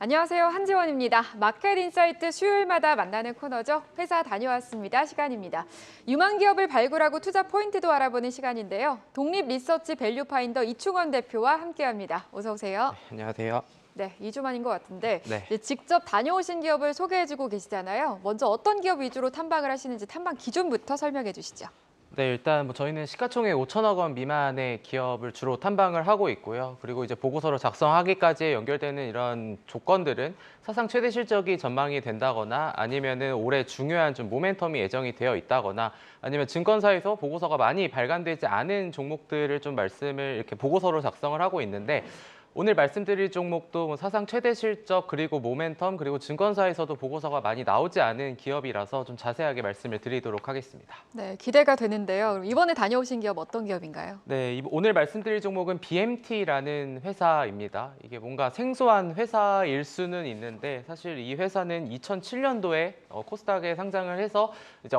안녕하세요. 한지원입니다. 마켓인사이트 수요일마다 만나는 코너죠. 회사 다녀왔습니다. 시간입니다. 유망 기업을 발굴하고 투자 포인트도 알아보는 시간인데요. 독립 리서치 밸류 파인더 이충원 대표와 함께합니다. 어서 오세요. 네, 안녕하세요. 네, 2주 만인 것 같은데 네. 직접 다녀오신 기업을 소개해주고 계시잖아요. 먼저 어떤 기업 위주로 탐방을 하시는지 탐방 기준부터 설명해 주시죠. 네, 일단 저희는 시가총액 5천억 원 미만의 기업을 주로 탐방을 하고 있고요. 그리고 이제 보고서를 작성하기까지 연결되는 이런 조건들은 사상 최대 실적이 전망이 된다거나 아니면은 올해 중요한 좀 모멘텀이 예정이 되어 있다거나 아니면 증권사에서 보고서가 많이 발간되지 않은 종목들을 좀 말씀을 이렇게 보고서로 작성을 하고 있는데 오늘 말씀드릴 종목도 사상 최대 실적 그리고 모멘텀 그리고 증권사에서도 보고서가 많이 나오지 않은 기업이라서 좀 자세하게 말씀을 드리도록 하겠습니다. 네, 기대가 되는데요. 그럼 이번에 다녀오신 기업 어떤 기업인가요? 네, 오늘 말씀드릴 종목은 BMT라는 회사입니다. 이게 뭔가 생소한 회사일 수는 있는데 사실 이 회사는 2007년도에 코스닥에 상장을 해서 이제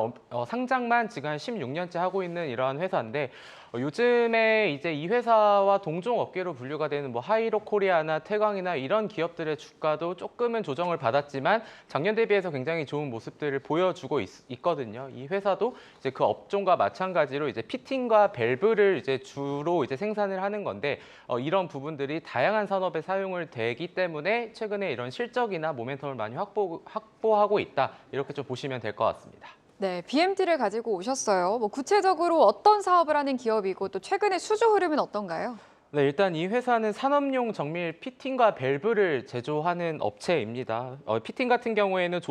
상장만 지금 한 16년째 하고 있는 이러한 회사인데 요즘에 이제 이 회사와 동종 업계로 분류가 되는 뭐 하이로 코리아나 태광이나 이런 기업들의 주가도 조금은 조정을 받았지만 작년 대비해서 굉장히 좋은 모습들을 보여주고 있거든요. 이 회사도 이제 그 업종과 마찬가지로 이제 피팅과 밸브를 이제 주로 이제 생산을 하는 건데 이런 부분들이 다양한 산업에 사용을 되기 때문에 최근에 이런 실적이나 모멘텀을 많이 확보하고 있다. 이렇게 좀 보시면 될 것 같습니다. 네, BMT를 가지고 오셨어요. 뭐 구체적으로 어떤 사업을 하는 기업이고 또 최근의 수주 흐름은 어떤가요? 네, 일단 이 회사는 산업용 정밀 피팅과 밸브를 제조하는 업체입니다. 피팅 같은 경우에는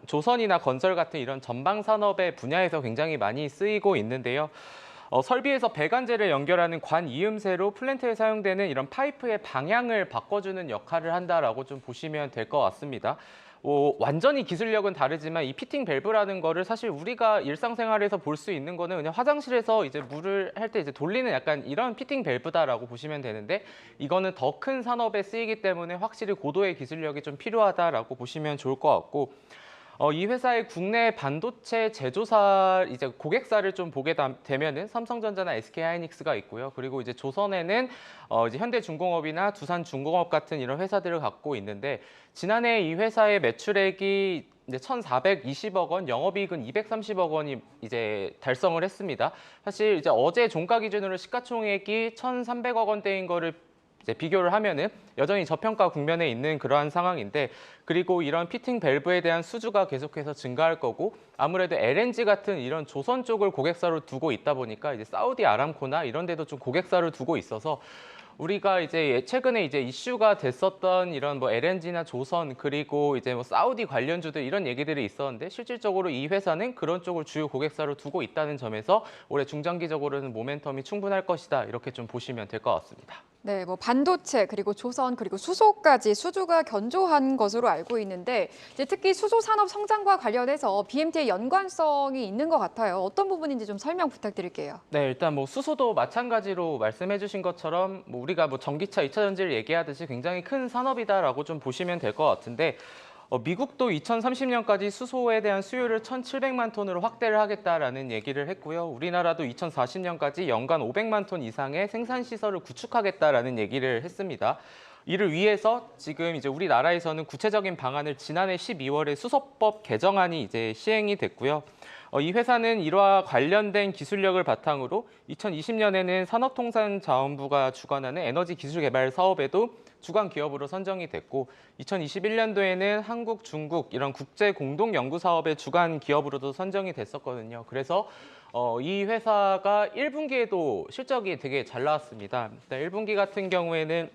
조선이나 건설 같은 이런 전방 산업의 분야에서 굉장히 많이 쓰이고 있는데요. 설비에서 배관제를 연결하는 관 이음새로 플랜트에 사용되는 이런 파이프의 방향을 바꿔주는 역할을 한다라고 좀 보시면 될 것 같습니다. 완전히 기술력은 다르지만 이 피팅 밸브라는 거를 사실 우리가 일상생활에서 볼 수 있는 거는 그냥 화장실에서 이제 물을 할 때 이제 돌리는 약간 이런 피팅 밸브다라고 보시면 되는데 이거는 더 큰 산업에 쓰이기 때문에 확실히 고도의 기술력이 좀 필요하다라고 보시면 좋을 것 같고 이 회사의 국내 반도체 제조사 이제 고객사를 좀 보게 되면은 삼성전자나 SK하이닉스가 있고요. 그리고 이제 조선에는 이제 현대중공업이나 두산중공업 같은 이런 회사들을 갖고 있는데 지난해 이 회사의 매출액이 이제 1,420억 원, 영업이익은 230억 원이 이제 달성을 했습니다. 사실 이제 어제 종가 기준으로 시가총액이 1,300억 원대인 거를 이제 비교를 하면은 여전히 저평가 국면에 있는 그러한 상황인데 그리고 이런 피팅 밸브에 대한 수주가 계속해서 증가할 거고 아무래도 LNG 같은 이런 조선 쪽을 고객사로 두고 있다 보니까 이제 사우디 아람코나 이런 데도 좀 고객사를 두고 있어서 우리가 이제 최근에 이제 이슈가 됐었던 이런 뭐 LNG나 조선 그리고 이제 뭐 사우디 관련주들 이런 얘기들이 있었는데 실질적으로 이 회사는 그런 쪽을 주요 고객사로 두고 있다는 점에서 올해 중장기적으로는 모멘텀이 충분할 것이다 이렇게 좀 보시면 될 것 같습니다. 네, 뭐 반도체 그리고 조선 그리고 수소까지 수주가 견조한 것으로 알고 있는데 이제 특히 수소 산업 성장과 관련해서 BMT의 연관성이 있는 것 같아요. 어떤 부분인지 좀 설명 부탁드릴게요. 네, 일단 뭐 수소도 마찬가지로 말씀해주신 것처럼 뭐 우리가 뭐 전기차, 2차 전지를 얘기하듯이 굉장히 큰 산업이다라고 좀 보시면 될 것 같은데. 미국도 2030년까지 수소에 대한 수요를 1,700만 톤으로 확대를 하겠다라는 얘기를 했고요. 우리나라도 2040년까지 연간 500만 톤 이상의 생산 시설을 구축하겠다라는 얘기를 했습니다. 이를 위해서 지금 이제 우리나라에서는 구체적인 방안을 지난해 12월에 수소법 개정안이 이제 시행이 됐고요. 이 회사는 이와 관련된 기술력을 바탕으로 2020년에는 산업통상자원부가 주관하는 에너지 기술 개발 사업에도 주관 기업으로 선정이 됐고 2021년도에는 한국, 중국 이런 국제 공동 연구 사업의 주관 기업으로도 선정이 됐었거든요. 그래서 이 회사가 1분기에도 실적이 되게 잘 나왔습니다. 일단 1분기 같은 경우에는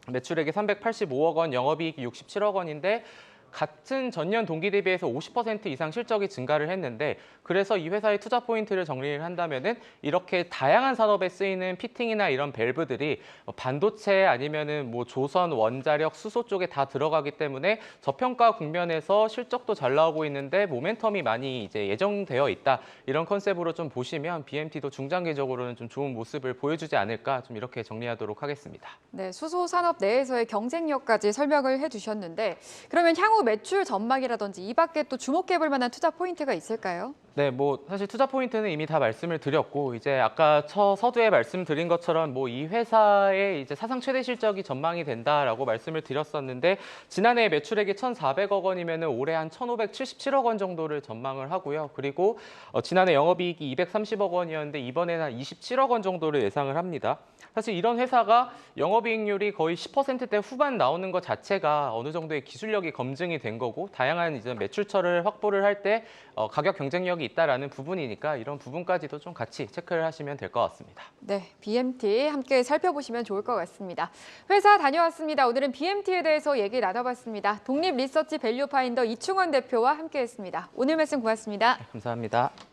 매출액이 385억 원, 영업이익이 67억 원인데 같은 전년 동기 대비해서 50% 이상 실적이 증가를 했는데 그래서 이 회사의 투자 포인트를 정리를 한다면은 이렇게 다양한 산업에 쓰이는 피팅이나 이런 밸브들이 반도체 아니면은 뭐 조선, 원자력, 수소 쪽에 다 들어가기 때문에 저평가 국면에서 실적도 잘 나오고 있는데 모멘텀이 많이 이제 예정되어 있다. 이런 컨셉으로 좀 보시면 BMT도 중장기적으로는 좀 좋은 모습을 보여주지 않을까 좀 이렇게 정리하도록 하겠습니다. 네, 수소 산업 내에서의 경쟁력까지 설명을 해주셨는데 그러면 향후 매출 전망이라든지 이 밖에 또 주목해 볼 만한 투자 포인트가 있을까요? 네, 뭐 사실 투자 포인트는 이미 다 말씀을 드렸고 이제 아까 서두에 말씀드린 것처럼 뭐 이 회사의 이제 사상 최대 실적이 전망이 된다라고 말씀을 드렸었는데 지난해 매출액이 1,400억 원이면은 올해 한 1,577억 원 정도를 전망을 하고요. 그리고 지난해 영업이익이 230억 원이었는데 이번에는 한 27억 원 정도를 예상을 합니다. 사실 이런 회사가 영업이익률이 거의 10%대 후반 나오는 것 자체가 어느 정도의 기술력이 검증이 된 거고 다양한 이제 매출처를 확보를 할 때 가격 경쟁력이 있다라는 부분이니까 이런 부분까지도 좀 같이 체크를 하시면 될 것 같습니다. 네, BMT 함께 살펴보시면 좋을 것 같습니다. 회사 다녀왔습니다. 오늘은 BMT에 대해서 얘기 나눠봤습니다. 독립 리서치 밸류 파인더 이충원 대표와 함께했습니다. 오늘 말씀 고맙습니다. 감사합니다.